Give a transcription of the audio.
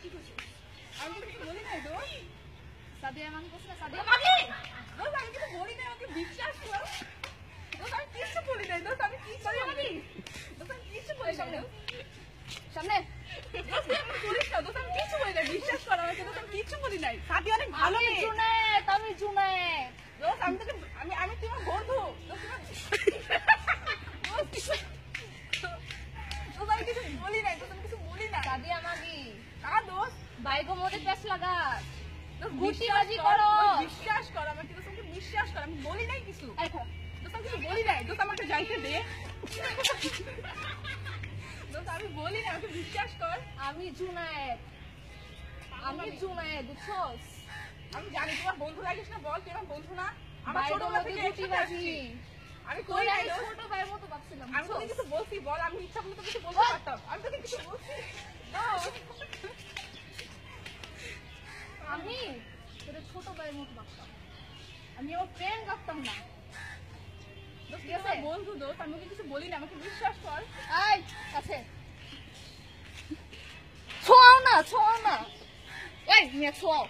কি করছিস? আমি তো কিছু বলি নাই দোষ। সাদিয়া আমাকে বলছ না সাদিয়া মামি দোষ আমি কিছু বলি নাই, আমাকে বিশ্বাস কর। দোষ আমি কিছু বলি নাই, দোষ আমি কি করি আমি? দোষ আমি কিছু বলি নাই। সামনে দোষ আমি বলিস না, দোষ আমি কিছু বলি নাই, বিশ্বাস কর আমাকে, দোষ আমি কিছু বলি নাই। সাদিয়া অনেক ভালো আমি মেয়ে। জুনায়েদ দোষ আমি তোকে আমি তোমার বন্ধু। দোষ আমি কিছু বলি নাই, দোষ আমি কিছু বলি না। সাদিয়া মাগি কার দোষ? বাইগো মধ্যে প্যাচ লাগা গুটিবাজি করো, বিশ্বাস কর আমাকে, দোষ আমাকে বিশ্বাস কর, আমি বলি নাই কিছু। দোষ আমি কিছু বলি নাই, দোষ আমাকে যাইতে দে। দোষ আমি বলি না, আমাকে বিশ্বাস কর। আমি জুনায়েদ বুঝছস? আমি জানি তোমার বন্ধু লাগিস না, বল তুই আমার বন্ধু না? আমার বাইগো ছোটবেলা মধ্যে থেকে একসাথে গুটিবাজি আসছি। আমি তোর কই নাই আমি দোষ। ছোট ভাইয়ের মতো ভাবছিলাম আমি তোকে বুঝছস? কিছু বলছি, বল, আমি ইচ্ছা করলে তোকে কিছু বলতে পারতাম। আমি তোকে কিছু বলছি দোষ। আমি তোর ছোট ভাইয়ের মতো ভাবতাম, আমি আমার ফ্রেন্ড ভাবতাম না। দোষ তুই আমার বন্ধু, দোষ আমি ওকে কিছু বলি না, আমাকে বিশ্বাস কর। এই কাছে ছোঁয়াও না এই নিয়ে ছোঁয়াও